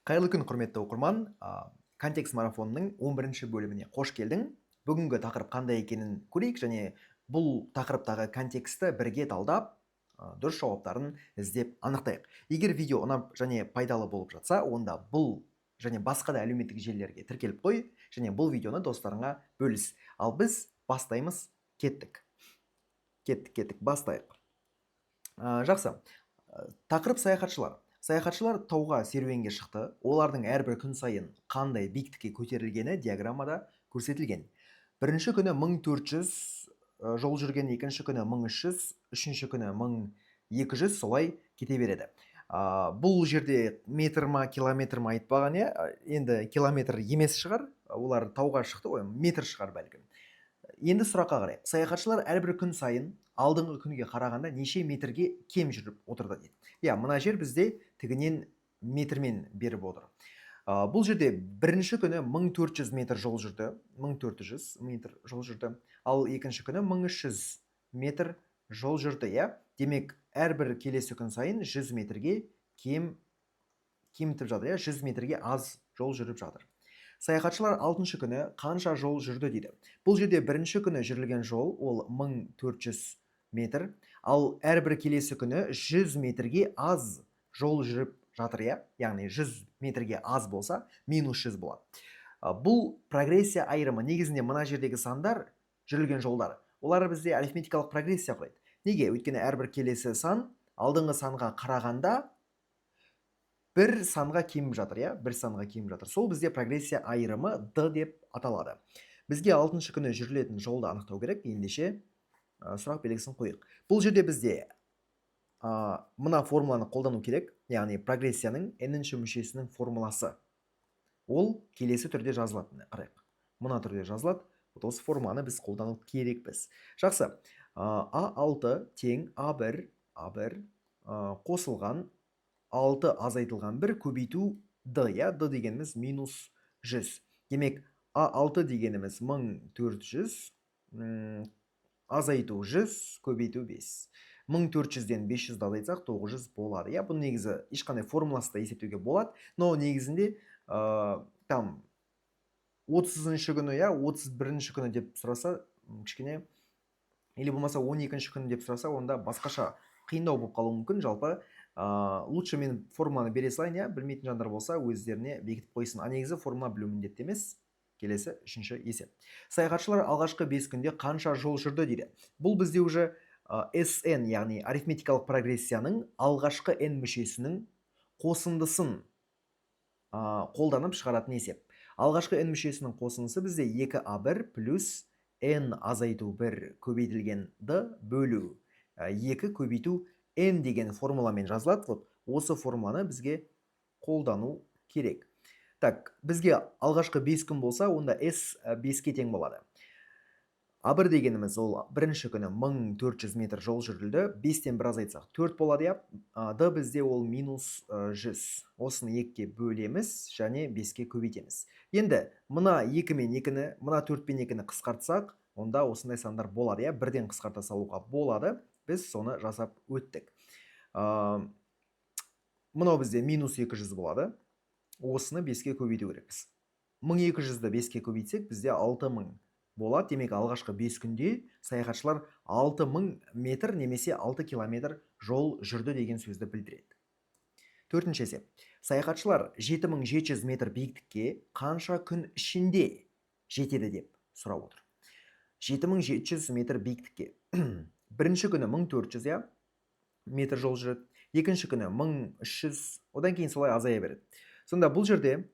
Қайырлы күн, құрметті оқырман. Контекст марафонының 11-ші бөліміне қош келдің. Бүгінгі тақырып қандай екенін көрейік және бұл тақырыптағы контексті бірге талдап, дұрыс жауаптарын іздеп анықтайық. Егер видео ұнап және пайдалы болып жатса, онда бұл және басқа да әлеуметтік желілерге тіркеліп қой және бұл видеоны достарыңа бөліс. Ал біз бастаймыз. Кеттік, бастайық. Жақсы. Тақырып саяхатшылар. Саяхатшылар тауға серуенге шықты. Олардың әрбір күн сайын қандай биіктікке көтерілгені диаграммада көрсетілген. Бірінші күні 1400 жол жүрген, екінші күні 1300, үшінші күні 1200, солай кете береді. Бұл жерде метр ма, километр ма айтпаған, енді километр емес шығар, олар тауға шықты ғой, метр шығар бәлкім. Енді сұраққа қарайық. Саяхатшылар әрбір күн сайын алдыңғы күнге қарағанда неше метрге кем жүріп отырды дейді. Мына жер бізде тігінен метрмен беріп отыр. Бұл жерде бірінші күні 1400 метр жол жүрді, 1400 метр жол жүрді. Ал екінші күні 1300 метр жол жүрді, Демек, әрбір келесі күн сайын 100 метрге кемітіп жатыр, 100 метрге аз жол жүріп жатыр. Саяхатшылар 6-шы күні қанша жол жүрді дейді. Бұл жерде бірінші күні жүрілген жол ол 1400 метр, ал әрбір келесі күні 100 метрге аз жол жүріп жатыр, яғни 100 метрге аз болса, минус 100 болады. Бұл прогрессия айырымы. Негізінде мына жердегі сандар жүрілген жолдар. Олар бізде арифметикалық прогрессия құрайды. Неге? Өйткені әрбір келесі сан алдыңғы санға қарағанда бір санға кеміп жатыр, бір санға кеміп жатыр. Сол бізде прогрессия айырымы D деп аталады. Бізге 6-шы күні жүрілетін жолды анықтау керек. Ендеше сұрақ белгісін қойық. Бұл жерде бізде мына формуланы қолдану керек, яғни прогрессияның n-ші мүшесінің формуласы. Ол келесі түрде жазылады. Қарайық. Мына түрде жазылады. Осы формуланы біз қолдану керекпіз. Жақсы. A6 тең A1 қосылған 6 азайтылған 1 көбейту D, D дегеніміз минус 100. Демек, A6 дегеніміз 1400, азайту 100, көбейту 5. 1400-ден 500-ді азайтсақ 900 болады. Бұл негізі ешқандай формуласы да есептеуге болады, но негізінде 30-шы күні, 31-ші күні деп сұраса, кішкене, или болмаса 12-ші күні деп сұраса, онда басқаша қиындау болып қалуы мүмкін. Жалпы лучше мен формуланы бере салайын, білмейтін жандар болса өздеріне бекітіп қойсын. Негізі формула білу міндетті емес. Келесі үшінші есеп. Саяхатшылар алғашқы 5 күнде қанша жол жүрді дейді. Бұл бізде уже SN, яғни арифметикалық прогрессияның алғашқы n мүшесінің қосындысын қолданып шығаратын есеп. Алғашқы n мүшесінің қосындысы бізде 2A1 плюс n азайту 1 көбейтілген D бөлу 2 көбейту n деген формуламен жазылады. Осы формуланы бізге қолдану керек. Бізге алғашқы 5 күн болса, онда S 5-ке тең болады. A1 дегеніміз ол бірінші күні 1400 метр жол жүрілді. 5-тен бір азайтсақ 4 болады, D бізде ол минус 100. Осыны 2-ке бөлеміз және 5-ке көбейтеміз. Енді мына 2 мен 2-ні, мына 4 пен 2-ні қысқартсақ, онда осындай сандар болады, 1-ден қысқарта салуға болады. Біз соны жасап өттік. Мұнау бізде минус 200 болады. Осыны 5-ке көбейту керекпіз. 1200-ді 5-ке көбейтсек, бізде 6000 болады. Демек, алғашқы 5 күнде саяхатшылар 6000 метр немесе 6 километр жол жүрді деген сөзді білдіреді. 4-ші есеп. Саяхатшылар 7700 метр биіктікке қанша күн ішінде жетеді деп сұрап отыр. 7700 метр биіктікке. Бірінші күні 1400 метр жол жүреді, екінші күні 1300, одан кейін солай азая береді. Сонда бұл жерде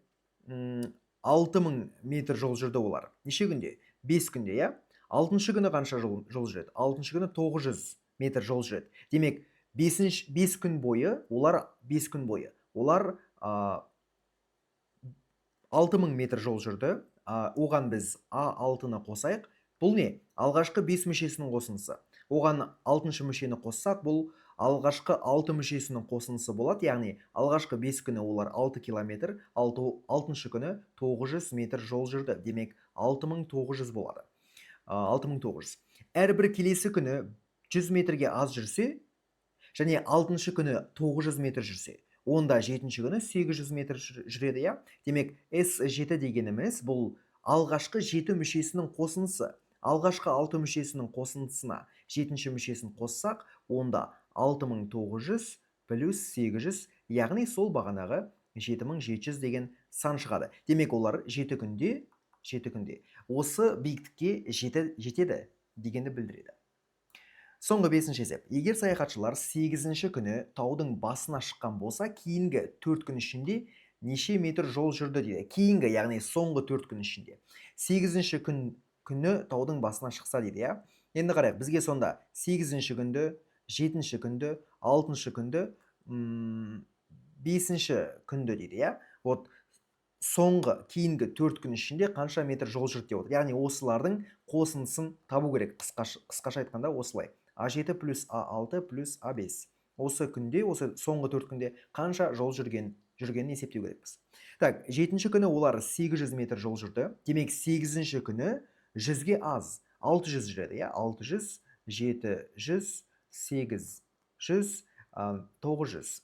6000 метр жол жүрді олар. Неше күнде? 5 күнде, 6-шы күні қанша жол жүреді? 6-шы күні 900 метр жол жүреді. Демек, 5 күн бойы, олар 6000 метр жол жүрді. Оған біз A6-ны қосайық. Бұл не? Алғашқы 5 мүшесінің қосындысы. Оған 6-шы мүшені қоссақ, бұл алғашқы 6 мүшесінің қосындысы болады. Яғни, алғашқы 5 күні олар 6 километр, 6-шы күні 900 метр жол жүрді. Демек, 6900 болады. 6900. Әрбір келесі күні 100 метрге аз жүрсе, және 6-шы күні 900 метр жүрсе, онда жетінші күні 800 метр жүреді, иә. Демек, S7 дегеніміз бұл алғашқы 7 мүшесінің қосындысы. Алғашқы 6 мүшесінің қосындысына 7-ші мүшесін қоссақ, онда 6900 плюс 800, яғни сол бағанағы 7700 деген сан шығады. Демек, олар 7 күнде осы биіктікке жетеді дегенді білдіреді. Соңғы 5-ші есеп. Егер саяхатшылар 8-ші күні таудың басына шыққан болса, кейінгі 4 күн ішінде неше метр жол жүрді дейді. Кейінгі, яғни соңғы 4 күн ішінде. 8-ші күні таудың басына шықса дейді, иә. Енді қарайық, бізге сонда 8-ші күнді, 7-ші күнді, 6-ші күнді, 5-ші күнді дейді, иә. Вот соңғы кейінгі 4 күн ішінде қанша метр жол жүрді деп отыр. Яғни осылардың қосындысын табу керек. Қысқаша айтқанда осылай. А7 плюс А6 плюс А5. Осы күнде, осы соңғы 4 күнде қанша жол жүргенін есептеу керекпіз. Так, 7-ші күні олар 800 метр жол жүрді. Демек, 8-ші күні 100-ге аз. 600 жүреді, иә? 600, 700, 800, 900.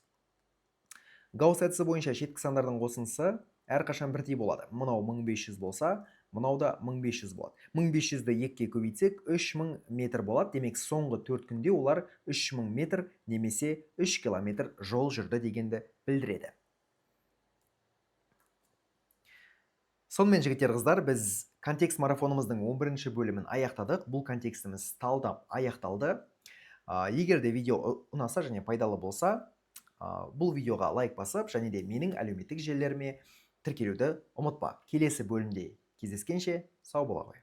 Гаусс әдісі бойынша шеткі сандардың қосындысы әрқашан бірдей болады. Мынау 1500 болса, мынау да 1500 болады. 1500-ді 2-ке көбейтсек 3000 метр болады. Демек, соңғы 4 күнде олар 3000 метр немесе 3 километр жол жүрді дегенді білдіреді. Сонымен, жігіттер, қыздар, біз контекст марафонымыздың 11-ші бөлімін аяқтадық. Бұл контекстіміз талдап аяқталды. Егер де видео ұнаса және пайдалы болса, бұл видеоға лайк басып, және де менің әлеуметтік желілеріме тіркелуді ұмытпа. Келесі бөлімде кездескенше сау бола ғой.